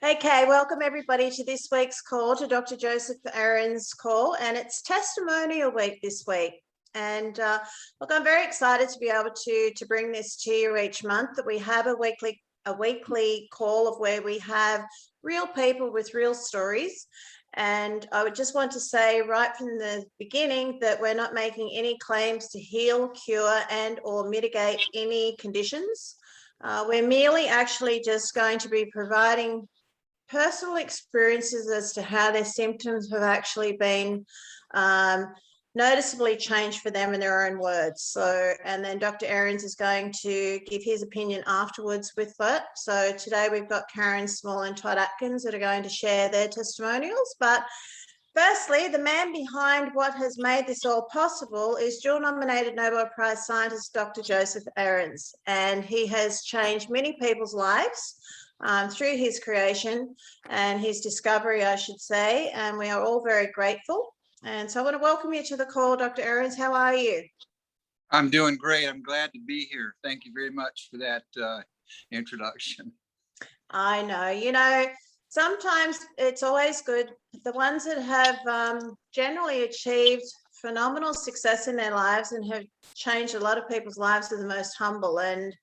Okay, welcome everybody to this week's call, to Dr. Joseph Ahrens' call, and it's Testimonial Week this week. And look, I'm very excited to be able to bring this to you each month, that we have a weekly call of where we have real people with real stories. And I would just want to say right from the beginning that we're not making any claims to heal, cure, and or mitigate any conditions. We're merely actually just going to be providing personal experiences as to how their symptoms have actually been noticeably changed for them in their own words. So, and then Dr. Ahrens is going to give his opinion afterwards with that. So today we've got Karen Small and Todd Atkins that are going to share their testimonials. But firstly, the man behind what has made this all possible is dual-nominated Nobel Prize scientist Dr. Joseph Ahrens, and he has changed many people's lives through his creation and his discovery, I should say, and we are all very grateful. And so I want to welcome you to the call, Dr. Ahrens. How are you? I'm doing great. I'm glad to be here. Thank you very much for that introduction. I know, sometimes it's always good. The ones that have generally achieved phenomenal success in their lives and have changed a lot of people's lives are the most humble. And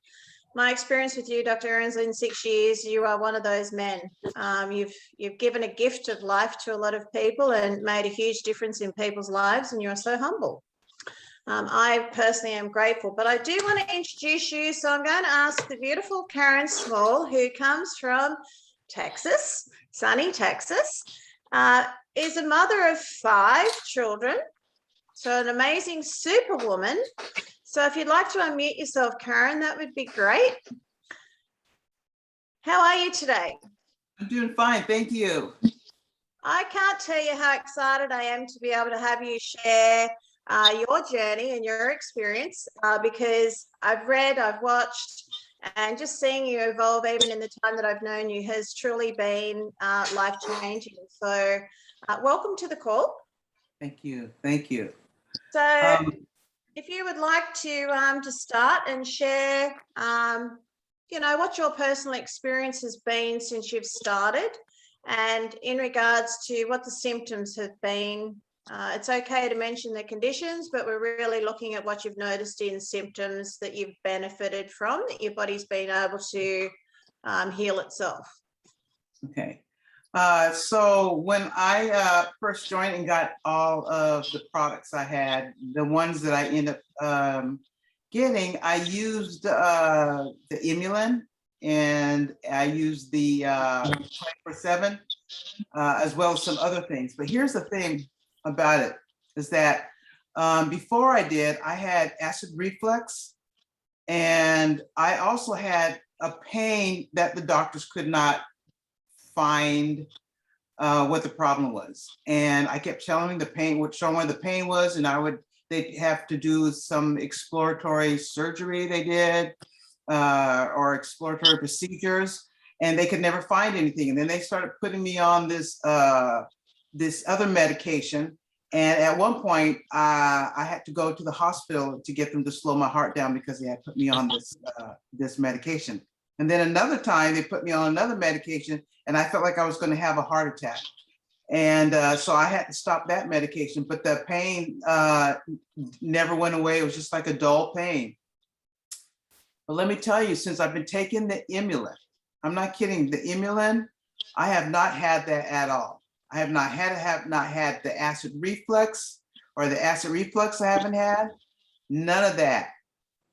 my experience with you, Dr. Ahrens, in 6 years, you are one of those men. You've given a gift of life to a lot of people and made a huge difference in people's lives, and you're so humble. I personally am grateful, but I do want to introduce you. So I'm going to ask the beautiful Karen Small, who comes from Texas, sunny Texas, is a mother of 5 children, so an amazing superwoman. So if you'd like to unmute yourself, Karen, that would be great. How are you today? I'm doing fine, thank you. I can't tell you how excited I am to be able to have you share your journey and your experience, because I've read, I've watched, and just seeing you evolve even in the time that I've known you has truly been life-changing. So welcome to the call. Thank you, thank you. So if you would like to start and share, what your personal experience has been since you've started, and in regards to what the symptoms have been. It's okay to mention the conditions, but we're really looking at what you've noticed in symptoms that you've benefited from, that your body's been able to heal itself. Okay. So when I first joined and got all of the products I had, the ones that I ended up getting, I used the Imulin, and I used the 24/7, as well as some other things. But here's the thing about it, is that before I did, I had acid reflux, and I also had a pain that the doctors could not find what the problem was. And I kept telling the pain, showing where the pain was, and they'd have to do some exploratory surgery they did, or exploratory procedures, and they could never find anything. And then they started putting me on this other medication. And at one point, I had to go to the hospital to get them to slow my heart down because they had put me on this medication. And then another time they put me on another medication, and I felt like I was going to have a heart attack. And so I had to stop that medication, but the pain never went away. It was just like a dull pain. But let me tell you, since I've been taking the Imulin, I'm not kidding, the Imulin, I have not had that at all. I have not had the acid reflux, or the acid reflux I haven't had, none of that.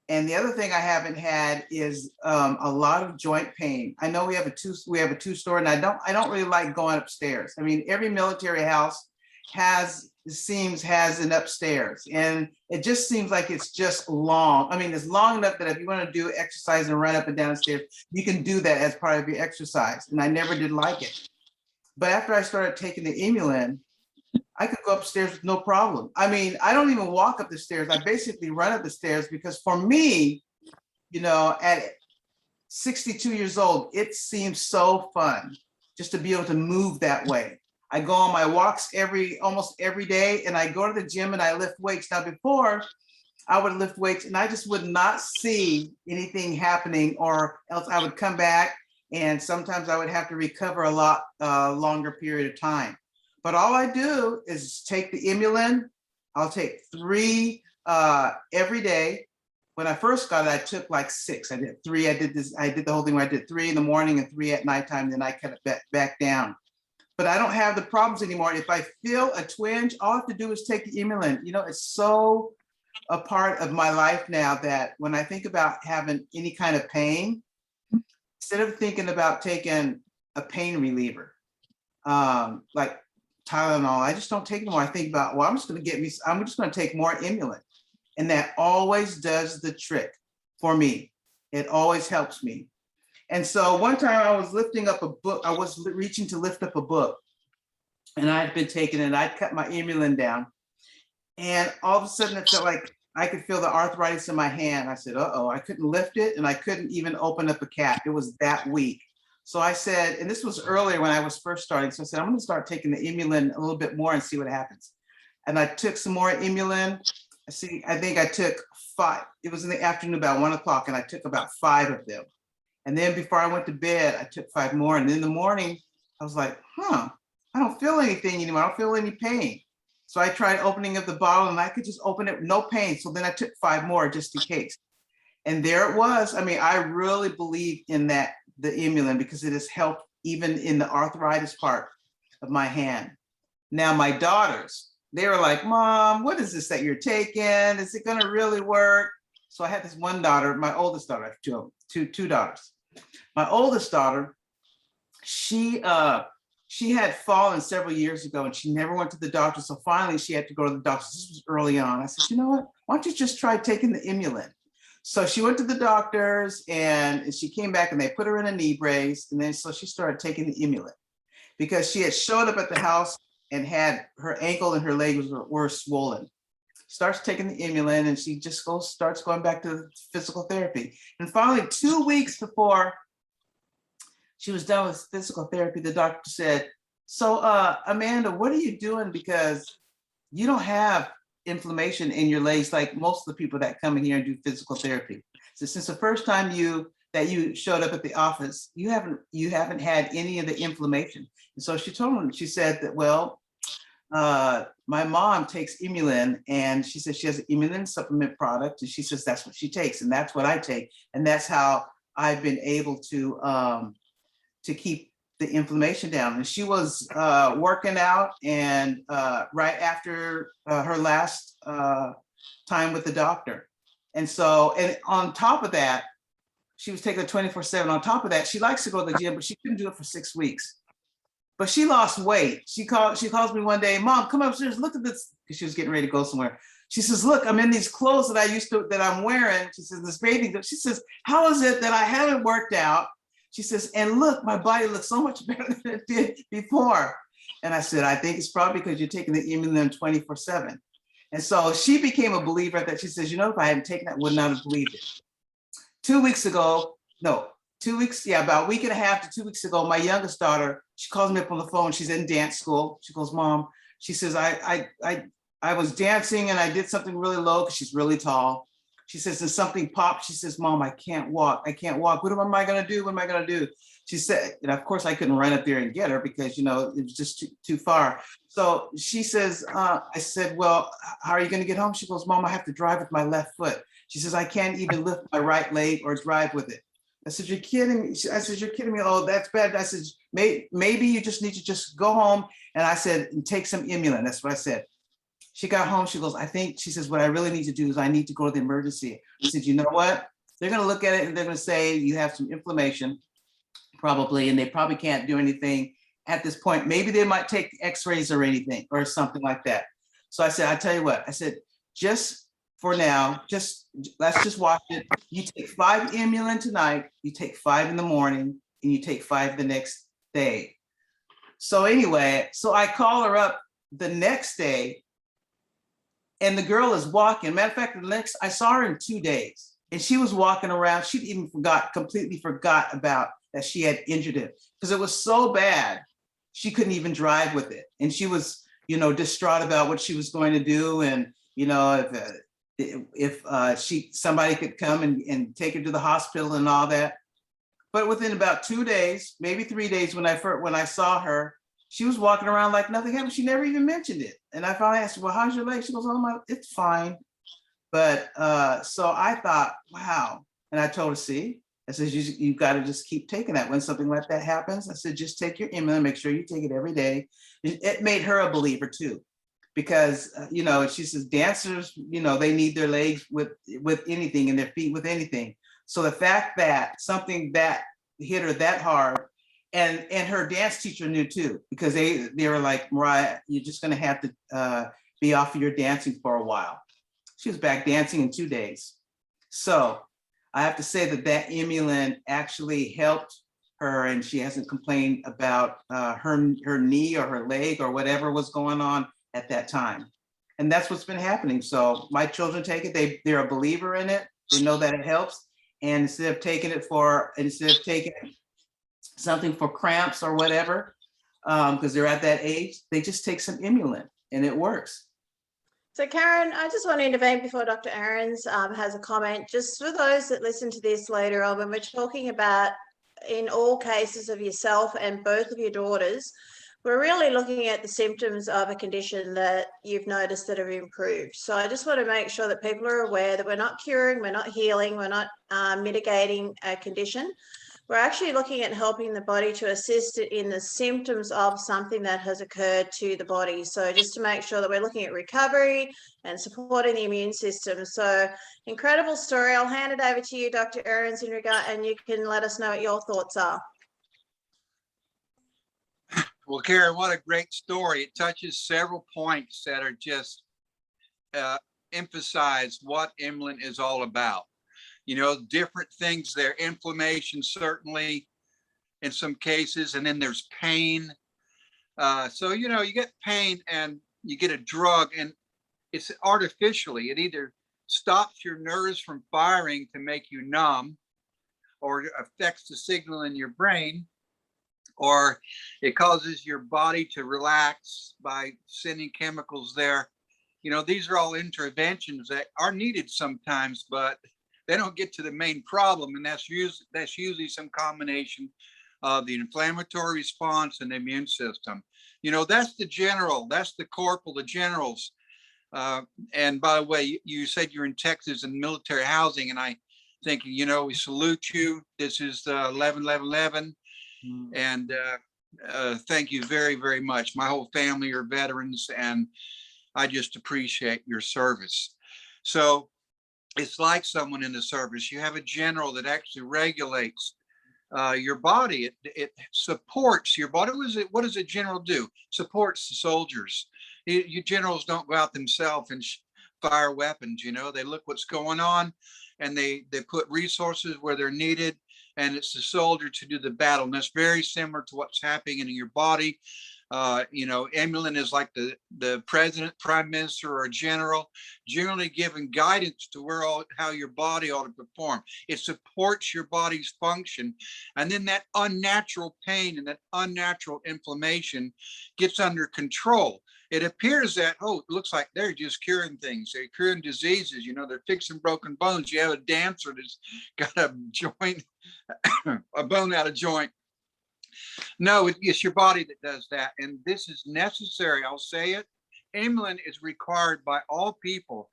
And the other thing I haven't had is a lot of joint pain. I know we have a two-story, and I don't really like going upstairs. I mean, every military house has an upstairs, and it just seems like it's just long. I mean, it's long enough that if you want to do exercise and run up and down the stairs, you can do that as part of your exercise. And I never did like it. But after I started taking the Imulin, I could go upstairs with no problem. I mean, I don't even walk up the stairs. I basically run up the stairs, because for me, at 62 years old, it seems so fun just to be able to move that way. I go on my walks almost every day, and I go to the gym and I lift weights. Now, before I would lift weights and I just would not see anything happening, or else I would come back And sometimes I would have to recover a lot longer period of time. But all I do is take the Imulin. I'll take 3 every day. When I first got it, I took like 6. I did 3. I did the whole thing where I did 3 in the morning and 3 at nighttime. Then I cut it back down. But I don't have the problems anymore. If I feel a twinge, all I have to do is take the Imulin. You know, it's so a part of my life now that when I think about having any kind of pain, instead of thinking about taking a pain reliever, like Tylenol, I just don't take it anymore. I think about, well, I'm just going to take more Imulin. And that always does the trick for me. It always helps me. And so one time I was lifting up a book, I was reaching to lift up a book, and I'd been taking it, I'd cut my Imulin down. And all of a sudden it felt like I could feel the arthritis in my hand. I said, uh-oh, I couldn't lift it, and I couldn't even open up a cap. It was that weak. So I said, and this was earlier when I was first starting. So I said, I'm gonna start taking the Imulin a little bit more and see what happens. And I took some more Imulin. I think I took 5. It was in the afternoon about 1 o'clock, and I took about 5 of them. And then before I went to bed, I took 5 more. And in the morning, I was like, I don't feel anything anymore. I don't feel any pain. So I tried opening up the bottle, and I could just open it, no pain. So then I took 5 more just in case. And there it was. I mean, I really believe in that, the Imulin, because it has helped even in the arthritis part of my hand. Now, my daughters, they were like, Mom, what is this that you're taking? Is it gonna really work? So I had this one daughter, my oldest daughter, I have two daughters. My oldest daughter, she had fallen several years ago, and she never went to the doctor. So finally she had to go to the doctor. This was early on. I said, you know what? Why don't you just try taking the Imulin? So she went to the doctors, and she came back, and they put her in a knee brace. And then so she started taking the Imulin because she had showed up at the house and had her ankle and her legs were swollen. Starts taking the Imulin, and she just starts going back to physical therapy. And finally, 2 weeks before she was done with physical therapy, the doctor said, so Amanda, what are you doing? Because you don't have inflammation in your legs like most of the people that come in here and do physical therapy. So since the first time that you showed up at the office, you haven't had any of the inflammation. And so she told him, she said that, well, my mom takes Imulin, and she says she has an Imulin supplement product, and she says that's what she takes, and that's what I take, and that's how I've been able to keep the inflammation down. And she was working out, and right after her last time with the doctor, and on top of that, she was taking it 24/7. On top of that, she likes to go to the gym, but she couldn't do it for 6 weeks. But she lost weight. She calls me one day, Mom, come upstairs, look at this. Because she was getting ready to go somewhere. She says, look, I'm in these clothes that I'm wearing. She says, this bathing. She says, how is it that I haven't worked out? She says, and look, my body looks so much better than it did before. And I said, I think it's probably because you're taking the Imulin 24/7. And so she became a believer that she says, you know, if I hadn't taken that, I would not have believed it. 2 weeks ago, about a week and a half to 2 weeks ago, my youngest daughter, she calls me up on the phone. She's in dance school. She goes, Mom, she says, I was dancing and I did something really low because she's really tall. She says, and something popped. She says, Mom, I can't walk. I can't walk. What am I going to do? What am I going to do? She said, and of course I couldn't run up there and get her because, you know, it was just too far. So she says, I said, well, how are you going to get home? She goes, Mom, I have to drive with my left foot. She says, I can't even lift my right leg or drive with it. I said, you're kidding me. I said, you're kidding me. Oh, that's bad. I said, maybe you just need to just go home. And I said, and take some Imulin. That's what I said. She got home. She goes, she says, what I really need to do is I need to go to the emergency. I said, you know what? They're going to look at it and they're going to say you have some inflammation probably, and they probably can't do anything at this point. Maybe they might take x-rays or anything or something like that. So I said, I tell you what, I said, just for now, let's just watch it. You take 5 Imulin tonight, you take 5 in the morning, and you take 5 the next day. So anyway, so I call her up the next day, and the girl is walking. Matter of fact, I saw her in 2 days, and she was walking around. She'd even completely forgot about that she had injured it because it was so bad, she couldn't even drive with it. And she was, you know, distraught about what she was going to do. And, you know, if somebody could come and take her to the hospital and all that. But within about 2 days, maybe 3 days, when I saw her, she was walking around like nothing happened. She never even mentioned it. And I finally asked her, well, how's your leg? She goes, oh, it's fine. But so I thought, wow. And I told her, see, I said, you got to just keep taking that. When something like that happens, I said, just take your Imlin, make sure you take it every day. It made her a believer too, because, she says dancers, they need their legs with anything and their feet with anything. So the fact that something that hit her that hard, and her dance teacher knew too, because they were like, Mariah, you're just going to have to be off of your dancing for a while. She was back dancing in 2 days. So I have to say that Imulin actually helped her, and she hasn't complained about her knee or her leg or whatever was going on at that time. And that's what's been happening. So my children take it, they're a believer in it. They know that it helps. And instead of taking something for cramps or whatever, because they're at that age, they just take some Imulin and it works. So Karen, I just want to intervene before Dr. Ahrens has a comment. Just for those that listen to this later on, when we're talking about, in all cases of yourself and both of your daughters, we're really looking at the symptoms of a condition that you've noticed that have improved. So I just want to make sure that people are aware that we're not curing, we're not healing, we're not mitigating a condition. We're actually looking at helping the body to assist it in the symptoms of something that has occurred to the body. So just to make sure that we're looking at recovery and supporting the immune system. So incredible story. I'll hand it over to you, Dr. Ahrens, in regard, and you can let us know what your thoughts are. Well, Karen, what a great story. It touches several points that are just emphasize what Imlin is all about. Different things there, inflammation, certainly in some cases, and then there's pain. So, you get pain and you get a drug, and it's artificially, it either stops your nerves from firing to make you numb, or affects the signal in your brain, or it causes your body to relax by sending chemicals there. These are all interventions that are needed sometimes, but they don't get to the main problem, and that's usually some combination of the inflammatory response and the immune system. That's the general, that's the corporal, the generals. And by the way, you said you're in Texas in military housing, and I thinking, we salute you. This is 11-11-11, and thank you very, very much. My whole family are veterans, and I just appreciate your service. So it's like someone in the service. You have a general that actually regulates your body. It supports your body. What does a general do? Supports the soldiers. You generals don't go out themselves and fire weapons. They look what's going on, and they put resources where they're needed, and it's the soldier to do the battle. And that's very similar to what's happening in your body. Imlin is like the president, prime minister, or a general, generally giving guidance to how your body ought to perform. It supports your body's function. And then that unnatural pain and that unnatural inflammation gets under control. It appears that, it looks like they're just curing things. They're curing diseases. They're fixing broken bones. You have a dancer that's got a joint, a bone out of joint. No, it's your body that does that. And this is necessary. I'll say it. Imlin is required by all people,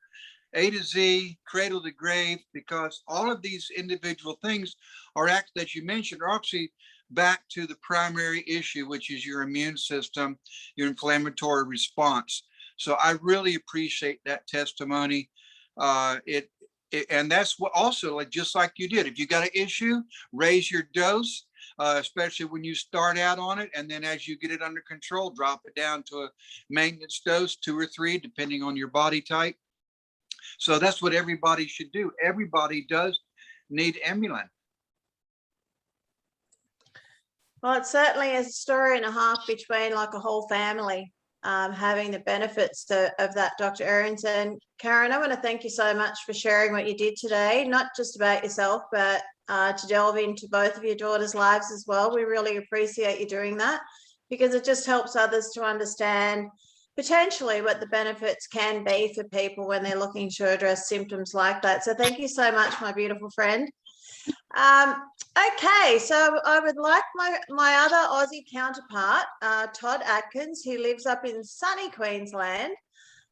A to Z, cradle to grave, because all of these individual things are, as you mentioned, are actually back to the primary issue, which is your immune system, your inflammatory response. So I really appreciate that testimony. And that's what also, just like you did, if you got an issue, raise your dose. Especially when you start out on it, and then as you get it under control, drop it down to a maintenance dose, 2 or 3, depending on your body type. So that's what everybody should do. Everybody does need Imlin. Well, it's certainly a story and a half between like a whole family having the benefits of that, Dr. Ahrens. And Karen, I want to thank you so much for sharing what you did today, not just about yourself, but to delve into both of your daughters' lives as well. We really appreciate you doing that, because it just helps others to understand potentially what the benefits can be for people when they're looking to address symptoms like that. So thank you so much, my beautiful friend. Okay, so I would like my other Aussie counterpart, Todd Atkins, who lives up in sunny Queensland,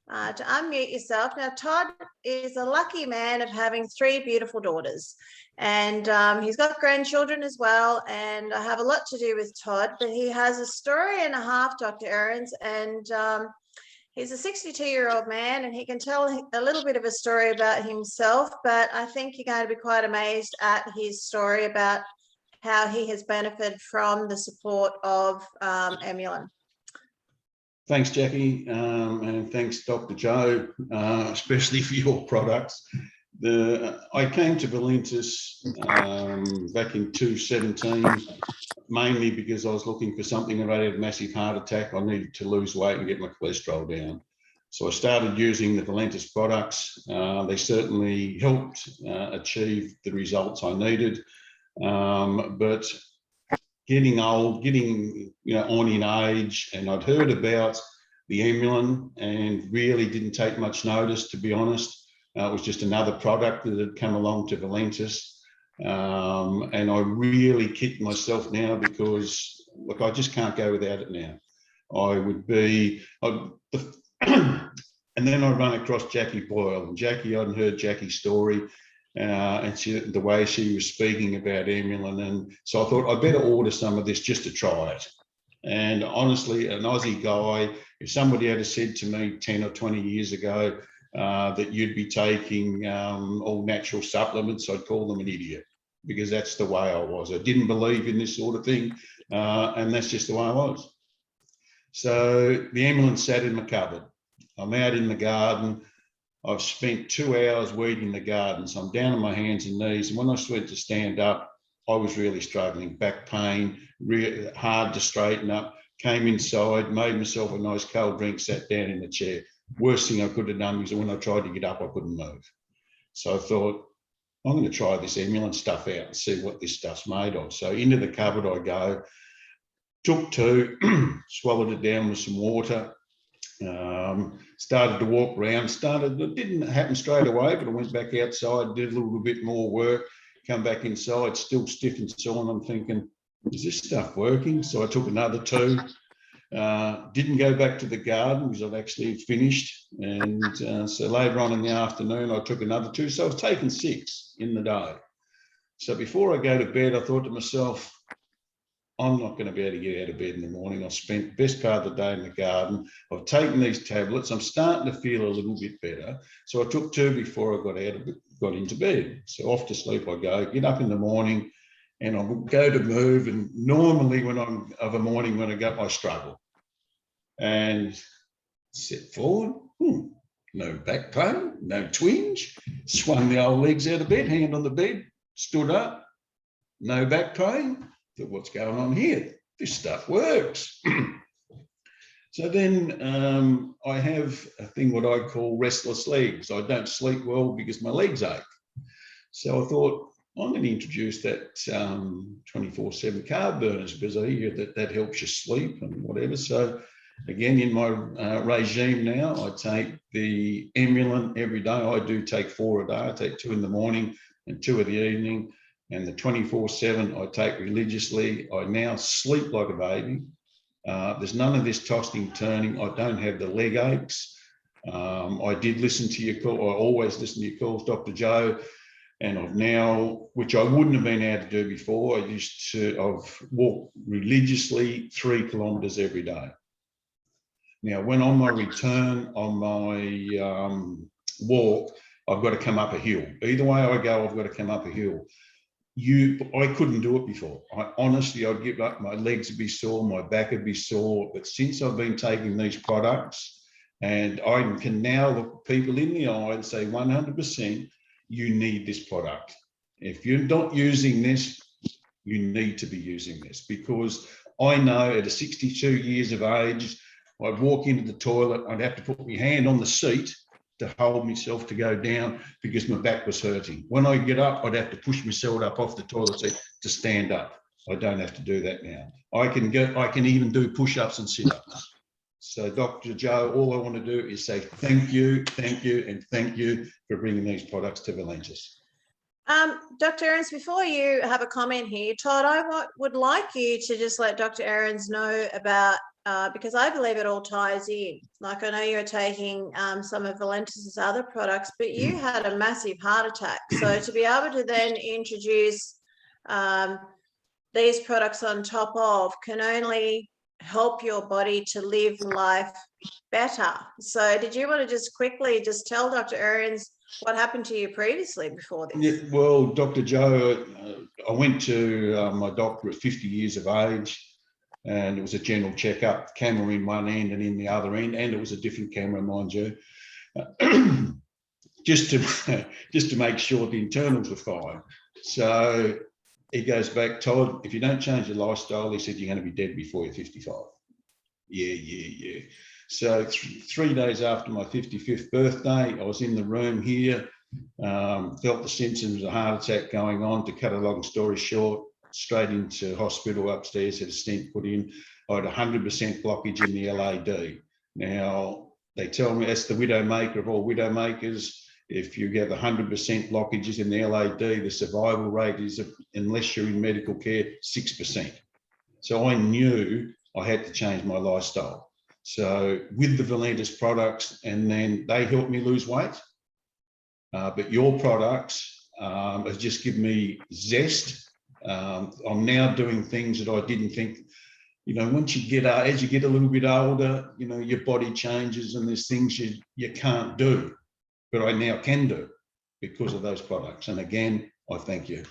to unmute yourself. Now, Todd is a lucky man of having 3 beautiful daughters, and he's got grandchildren as well, and I have a lot to do with Todd, but he has a story and a half, Dr. Ahrens, and he's a 62-year-old man, and he can tell a little bit of a story about himself, but I think you're going to be quite amazed at his story about how he has benefited from the support of Emulin. Thanks, Jackie, and thanks, Dr. Joe, especially for your products. I came to Valentis back in 2017, mainly because I was looking for something that I had a massive heart attack. I needed to lose weight and get my cholesterol down. So I started using the Valentis products. They certainly helped achieve the results I needed, but getting old, getting on in age, and I'd heard about the Emulin and really didn't take much notice, to be honest. It was just another product that had come along to Valentis, and I really kicked myself now because, look, I just can't go without it now. I would be, and then I run across Jackie Boyle, and Jackie, I'd heard Jackie's story. And the way she was speaking about Emulin, and so I thought I'd better order some of this just to try it. And honestly, an Aussie guy, if somebody had said to me 10 or 20 years ago that you'd be taking all natural supplements, I'd call them an idiot, because that's the way I was. I didn't believe in this sort of thing, and that's just the way I was. So the Emulin sat in my cupboard. I'm out in the garden. I've spent 2 hours weeding the garden, so I'm down on my hands and knees. And when I went to stand up, I was really struggling, back pain, really hard to straighten up. Came inside, made myself a nice cold drink, sat down in the chair. Worst thing I could have done was when I tried to get up, I couldn't move. So I thought, I'm going to try this Emulin stuff out and see what this stuff's made of. So into the cupboard I go, took 2, swallowed it down with some water. Started to walk around, it didn't happen straight away, but I went back outside, did a little bit more work, come back inside, still stiff and sore, and I'm thinking, is this stuff working? So I took another 2, didn't go back to the garden because I'd actually finished, and so later on in the afternoon I took another 2, so I've taken 6 in the day. So before I go to bed, I thought to myself, I'm not going to be able to get out of bed in the morning. I've spent the best part of the day in the garden. I've taken these tablets. I'm starting to feel a little bit better. So I took 2 before I got into bed. So off to sleep I go, get up in the morning, and I'll go to move. And normally when I'm of a morning when I go, I struggle. And sit forward, no back pain, no twinge. Swung the old legs out of bed, hand on the bed, stood up, no back pain. Thought, what's going on here? This stuff works. So then I have a thing what I call restless legs. I don't sleep well because my legs ache. So I thought, I'm going to introduce that 24/7 carb burners, because I hear that helps you sleep and whatever. So again, in my regime now, I take the Emulin every day. I do take 4 a day. I take 2 in the morning and 2 in the evening. And the 24/7 I take religiously. I now sleep like a baby. There's none of this tossing, turning. I don't have the leg aches. I did listen to your call. I always listen to your calls, Dr. Joe. And I've now, which I wouldn't have been able to do before, I've walked religiously 3 kilometres every day. Now, when on my return on my walk, I've got to come up a hill. Either way I go, I've got to come up a hill. I couldn't do it before. Honestly, I'd give up, my legs would be sore, my back would be sore. But since I've been taking these products, and I can now look people in the eye and say 100%, you need this product. If you're not using this, you need to be using this, because I know at 62 years of age, I'd walk into the toilet, I'd have to put my hand on the seat to hold myself to go down because my back was hurting. When I get up, I'd have to push myself up off the toilet seat to stand up. I don't have to do that now. I can even do push-ups and sit-ups. So Dr. Joe, all I want to do is say thank you, and thank you for bringing these products to Valentis. Dr. Ahrens, before you have a comment here, Todd, would like you to just let Dr. Ahrens know about, because I believe it all ties in. Like, I know you're taking some of Valentis's other products, but you had a massive heart attack. So to be able to then introduce these products on top of can only help your body to live life better. So did you want to just quickly just tell Dr. Ahrens what happened to you previously before this? Yeah, well, Dr. Joe, I went to my doctor at 50 years of age, and it was a general checkup, camera in one end and in the other end, and it was a different camera, mind you, just to make sure the internals were fine. So he goes back, Todd, if you don't change your lifestyle, he said, you're going to be dead before you're 55. Yeah. So 3 days after my 55th birthday, I was in the room here, felt the symptoms of a heart attack going on. To cut a long story short, straight into hospital upstairs, had a stent put in. I had 100% blockage in the LAD. Now, they tell me that's the widow maker of all widow makers. If you have 100% blockages in the LAD, the survival rate is, unless you're in medical care, 6%. So I knew I had to change my lifestyle. So with the Valentis products, and then they helped me lose weight. But your products have just given me zest. I'm now doing things that I didn't think, once you get, as you get a little bit older, your body changes and there's things you can't do, but I now can do because of those products. And again, I thank you.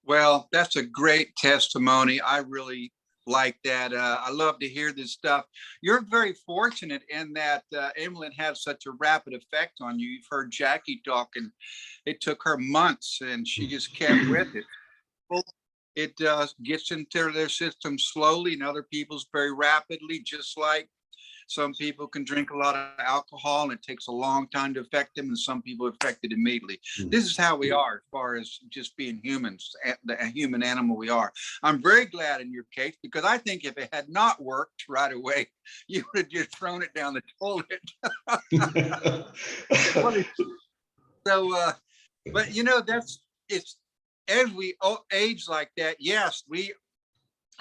Well, that's a great testimony. I really like that. I love to hear this stuff. You're very fortunate in that Emlyn had such a rapid effect on you. You've heard Jackie talk, and it took her months, and she just kept with it. It gets into their system slowly, and other people's very rapidly, just like some people can drink a lot of alcohol and it takes a long time to affect them, and some people are affected immediately. This is how we are as far as just being humans, the human animal we are. I'm very glad in your case, because I think if it had not worked right away, you would have just thrown it down the toilet. So, but it's as we age like that, yes, we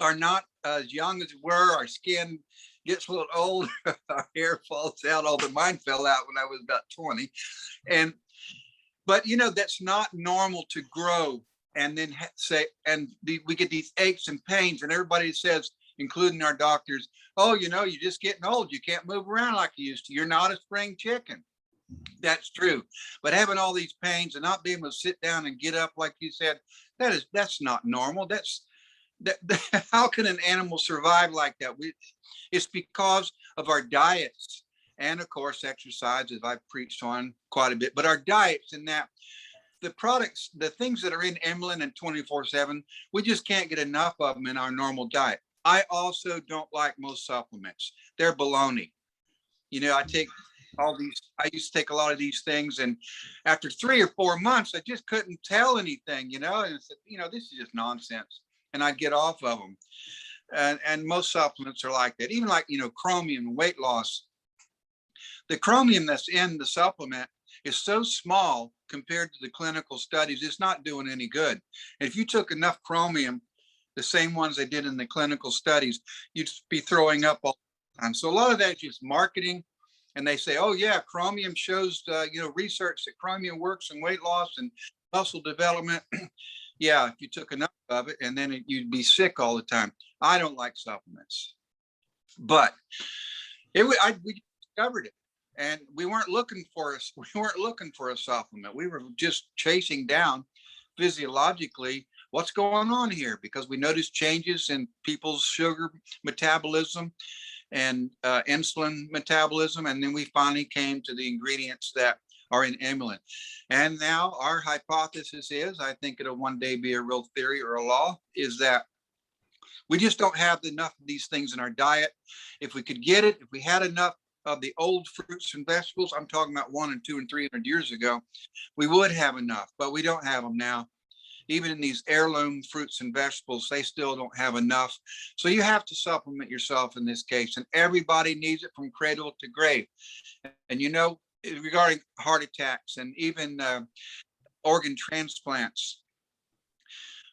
are not as young as we were. Our skin gets a little old, our hair falls out, although mine fell out when I was about 20. But that's not normal to grow and then we get these aches and pains, and everybody says, including our doctors, oh, you're just getting old. You can't move around like you used to. You're not a spring chicken. That's true. But having all these pains and not being able to sit down and get up, like you said, that's not normal. How can an animal survive like that? It's because of our diets, and of course exercise, as I've preached on quite a bit, but our diets, and that the products, the things that are in Emlyn and 24/7, we just can't get enough of them in our normal diet. I also don't like most supplements. They're baloney. I used to take a lot of these things, and after 3 or 4 months, I just couldn't tell anything, and I said, this is just nonsense, and I'd get off of them. And most supplements are like that. Even like, chromium, weight loss. The chromium that's in the supplement is so small compared to the clinical studies, it's not doing any good. And if you took enough chromium, the same ones they did in the clinical studies, you'd be throwing up all the time. So a lot of that is just marketing. And they say, oh yeah, chromium shows, research that chromium works in weight loss and muscle development. Yeah, if you took enough of it, and then you'd be sick all the time. I don't like supplements, but we discovered it, and we weren't looking for a supplement. We were just chasing down physiologically what's going on here, because we noticed changes in people's sugar metabolism and insulin metabolism, and then we finally came to the ingredients that are in Emlyn. And now our hypothesis is, I think it'll one day be a real theory or a law, is that we just don't have enough of these things in our diet. If we could get it, if we had enough of the old fruits and vegetables, I'm talking about 100 and 200 and 300 years ago, we would have enough, but we don't have them now. Even in these heirloom fruits and vegetables, they still don't have enough. So you have to supplement yourself in this case, and everybody needs it from cradle to grave. And regarding heart attacks and even organ transplants.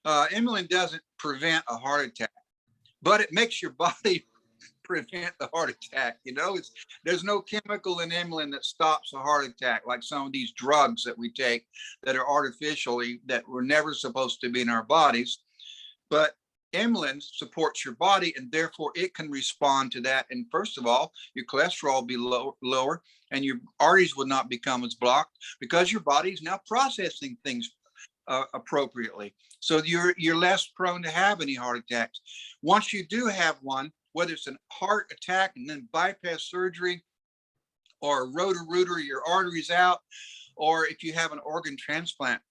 Inulin doesn't prevent a heart attack, but it makes your body prevent the heart attack. You know, there's no chemical in inulin that stops a heart attack, like some of these drugs that we take that are artificially, that were never supposed to be in our bodies. But inulin supports your body, and therefore it can respond to that. And first of all, your cholesterol will be lower, and your arteries will not become as blocked, because your body is now processing things appropriately. So you're less prone to have any heart attacks. Once you do have one, whether it's a heart attack and then bypass surgery, or a rotor-rooter, your arteries out, or if you have an organ transplant,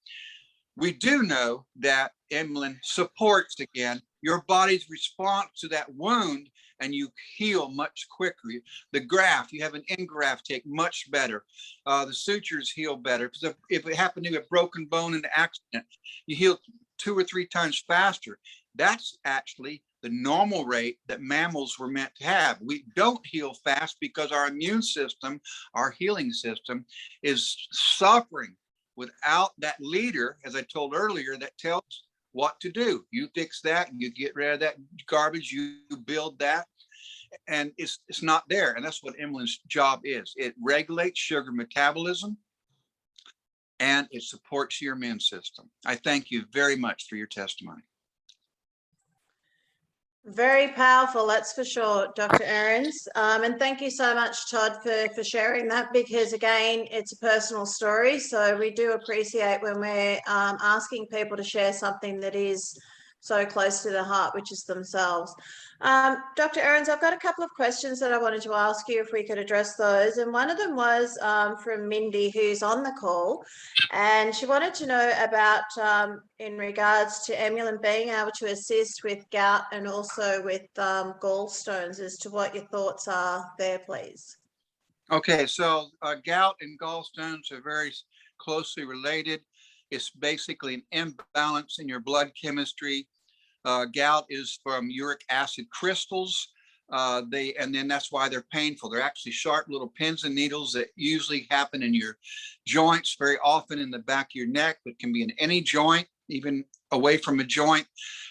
we do know that inulin supports, again, your body's response to that wound, and you heal much quicker. The graft, you have an in-graft take much better. The sutures heal better. Because if it happened to be a broken bone in an accident, you heal 2 or 3 times faster. That's actually the normal rate that mammals were meant to have. We don't heal fast because our immune system, our healing system, is suffering without that leader, as I told earlier, that tells what to do. You fix that, you get rid of that garbage, you build that, and it's not there. And that's what inulin's job is. It regulates sugar metabolism, and it supports your immune system. I thank you very much for your testimony. Very powerful, that's for sure, Dr. Ahrens. And thank you so much, Todd, for sharing that, because again, it's a personal story. So we do appreciate when we're asking people to share something that is so close to the heart, which is themselves. Dr. Ahrens, I've got a couple of questions that I wanted to ask you, if we could address those. And one of them was from Mindy, who's on the call, and she wanted to know about, in regards to inulin being able to assist with gout and also with gallstones, as to what your thoughts are there, please. Okay, so gout and gallstones are very closely related. It's basically an imbalance in your blood chemistry. Gout is from uric acid crystals. And then that's why they're painful. They're actually sharp little pins and needles that usually happen in your joints, very often in the back of your neck, but can be in any joint, even away from a joint.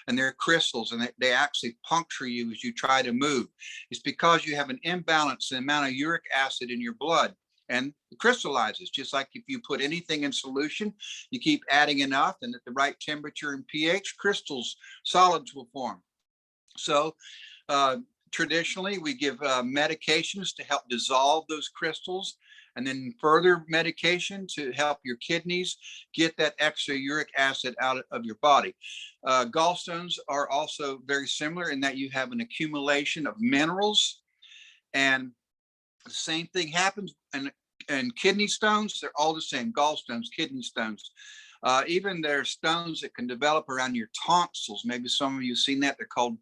And they're crystals, and they actually puncture you as you try to move. It's because you have an imbalance in the amount of uric acid in your blood, and it crystallizes. Just like if you put anything in solution, you keep adding enough, and at the right temperature and pH, crystals, solids will form. So traditionally, we give medications to help dissolve those crystals, and then further medication to help your kidneys get that extra uric acid out of your body. Gallstones are also very similar in that you have an accumulation of minerals, and the same thing happens and kidney stones. They're all the same: gallstones, kidney stones. Even there are stones that can develop around your tonsils. Maybe some of you have seen that. They're called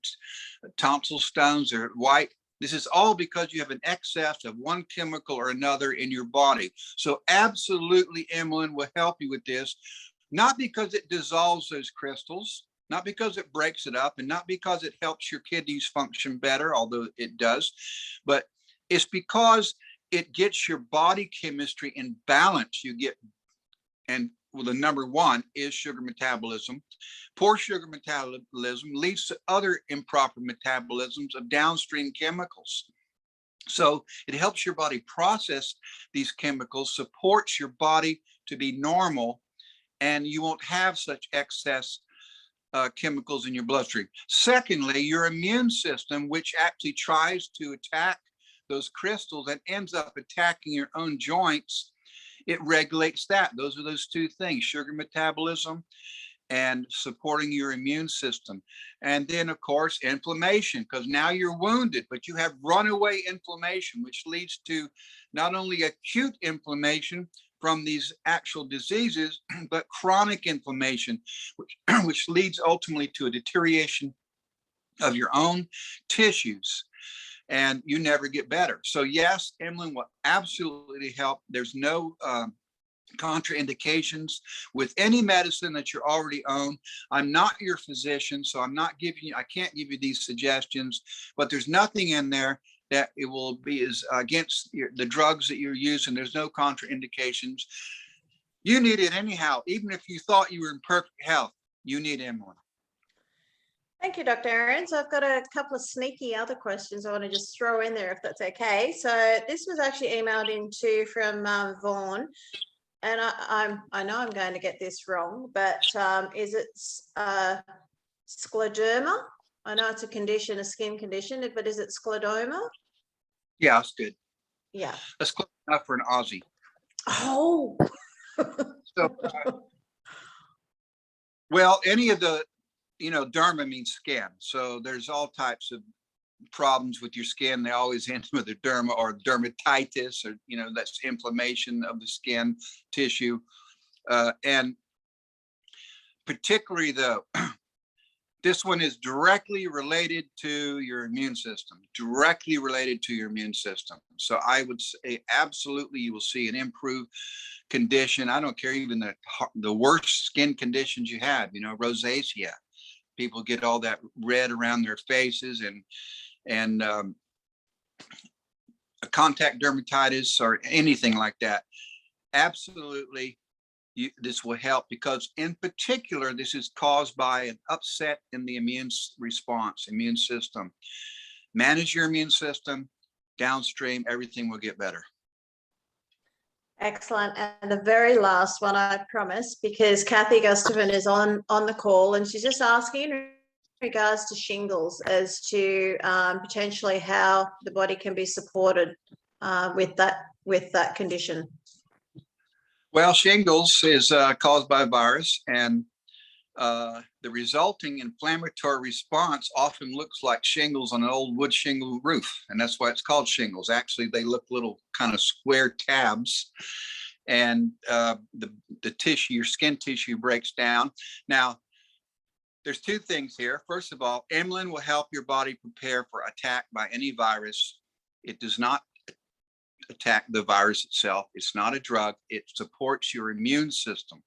tonsil stones. They're white. This is all because you have an excess of one chemical or another in your body. So absolutely, inulin will help you with this, not because it dissolves those crystals, not because it breaks it up, and not because it helps your kidneys function better, although it does, but it's because it gets your body chemistry in balance. You get, and well, the number one is sugar metabolism. Poor sugar metabolism leads to other improper metabolisms of downstream chemicals. So it helps your body process these chemicals, supports your body to be normal, and you won't have such excess chemicals in your bloodstream. Secondly, your immune system, which actually tries to attack those crystals and ends up attacking your own joints, it regulates that. Those are those two things: sugar metabolism and supporting your immune system. And then, of course, inflammation, because now you're wounded, but you have runaway inflammation, which leads to not only acute inflammation from these actual diseases, but chronic inflammation, which leads ultimately to a deterioration of your own tissues, and you never get better. So yes, inulin will absolutely help. There's no contraindications with any medicine that you're already on. I'm not your physician, so I'm not giving you, I can't give you these suggestions, but there's nothing in there that it will be as against the drugs that you're using. There's no contraindications. You need it anyhow. Even if you thought you were in perfect health, you need Emlyn. Thank you, Dr. Ahrens. I've got a couple of sneaky other questions I want to just throw in there, if that's okay. So this was actually emailed into from Vaughan, and I know I'm going to get this wrong, but is it scleroderma? I know it's a condition, a skin condition, but is it scleroderma? Yeah, that's good. Yeah. That's close enough for an Aussie. Oh. So, well, any of the, derma means skin. So there's all types of problems with your skin. They always end with a derma or dermatitis, or, that's inflammation of the skin tissue. And particularly though, this one is directly related to your immune system, So I would say absolutely you will see an improved condition. I don't care, even the worst skin conditions you have, rosacea. People get all that red around their faces and contact dermatitis or anything like that. Absolutely. This will help, because in particular, this is caused by an upset in the immune system. Manage your immune system, downstream, everything will get better. Excellent. And the very last one, I promise, because Kathy Gustafson is on the call, and she's just asking in regards to shingles as to potentially how the body can be supported with that condition. Well, shingles is caused by a virus, and the resulting inflammatory response often looks like shingles on an old wood shingle roof, and that's why it's called shingles. Actually, they look little kind of square tabs, and the tissue, your skin tissue, breaks down. Now, there's two things here. First of all, Emlyn will help your body prepare for attack by any virus. It does not attack the virus itself. It's not a drug. It supports your immune system.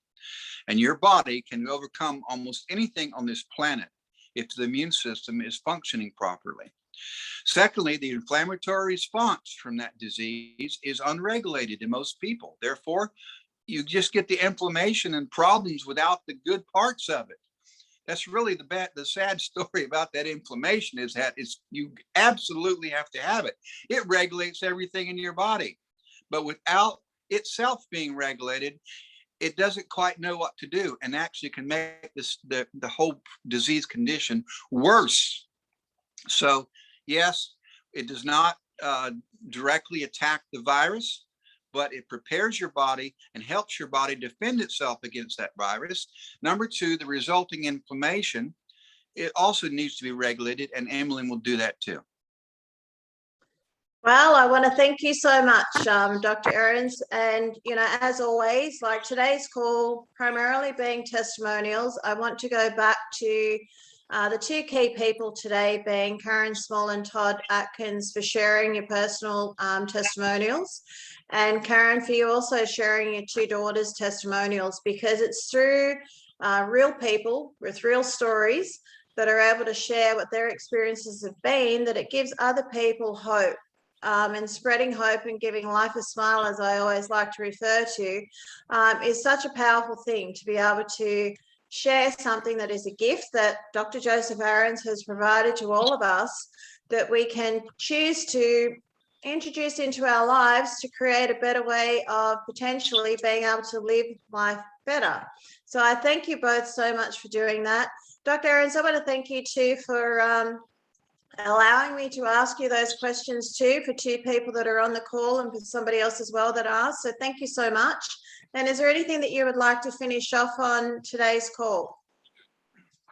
And your body can overcome almost anything on this planet if the immune system is functioning properly. Secondly, the inflammatory response from that disease is unregulated in most people. Therefore, you just get the inflammation and problems without the good parts of it. That's really the sad story about that inflammation, is that you absolutely have to have it. It regulates everything in your body, but without itself being regulated, it doesn't quite know what to do, and actually can make the whole disease condition worse. So yes, it does not directly attack the virus, but it prepares your body and helps your body defend itself against that virus. Number two, the resulting inflammation, it also needs to be regulated, and Emlyn will do that too. Well, I want to thank you so much, Dr. Ahrens. And, as always, like today's call, primarily being testimonials, I want to go back to the two key people today being Karen Small and Todd Atkins for sharing your personal testimonials. And Karen, for you also sharing your two daughters' testimonials, because it's through real people with real stories that are able to share what their experiences have been, that it gives other people hope. And spreading hope and giving life a smile, as I always like to refer to, is such a powerful thing, to be able to share something that is a gift that Dr. Joseph Ahrens has provided to all of us, that we can choose to introduce into our lives to create a better way of potentially being able to live life better. So I thank you both so much for doing that. Dr. Ahrens, I want to thank you too for allowing me to ask you those questions too, for two people that are on the call and for somebody else as well that asked. So thank you so much. And is there anything that you would like to finish off on today's call?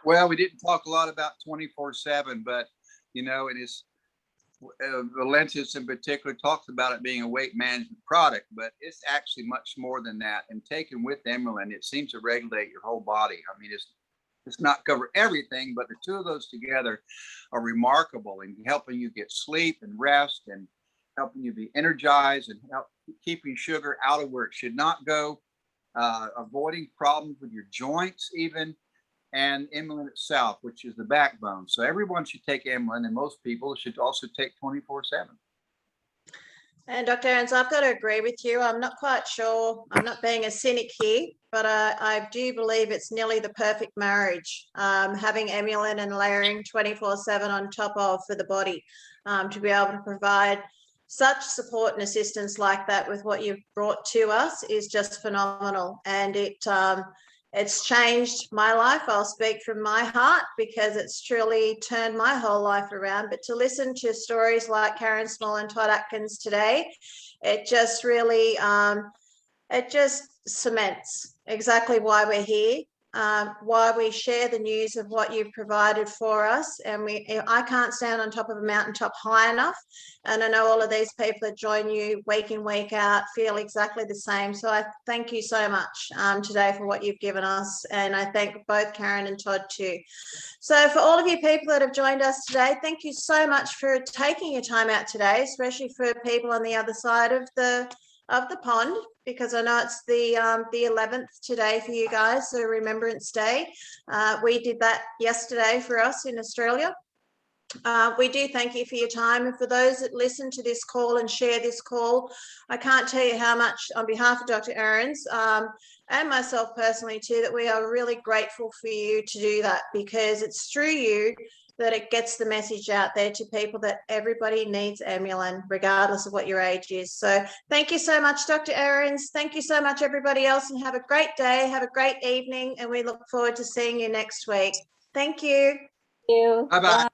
Well, we didn't talk a lot about 24/7, but it is Valentis in particular talks about it being a weight management product, but it's actually much more than that. And taken with Emlyn, it seems to regulate your whole body. I mean, it's not cover everything, but the two of those together are remarkable in helping you get sleep and rest, and helping you be energized, and keeping sugar out of where it should not go, avoiding problems with your joints even, and Emlyn itself, which is the backbone. So everyone should take Emlyn, and most people should also take 24/7. And Dr. Ahrens, I've got to agree with you. I'm not quite sure. I'm not being a cynic here, but I do believe it's nearly the perfect marriage, having Emulin and layering 24/7 on top of for the body, to be able to provide such support and assistance like that with what you've brought to us is just phenomenal. And it's changed my life. I'll speak from my heart because it's truly turned my whole life around. But to listen to stories like Karen Small and Todd Atkins today, it just really, it just cements exactly why we're here, why we share the news of what you've provided for us. And I can't stand on top of a mountaintop high enough. And I know all of these people that join you week in, week out feel exactly the same. So I thank you so much today for what you've given us. And I thank both Karen and Todd too. So for all of you people that have joined us today, thank you so much for taking your time out today, especially for people on the other side of the pond, because I know it's the 11th today for you guys, so Remembrance Day. We did that yesterday for us in Australia. We do thank you for your time, and for those that listen to this call and share this call, I can't tell you how much on behalf of Dr. Ahrens and myself personally too, that we are really grateful for you to do that, because it's through you that it gets the message out there to people that everybody needs Emulin, regardless of what your age is. So thank you so much, Dr. Ahrens. Thank you so much, everybody else, and have a great day, have a great evening, and we look forward to seeing you next week. Thank you. Thank you. Bye-bye.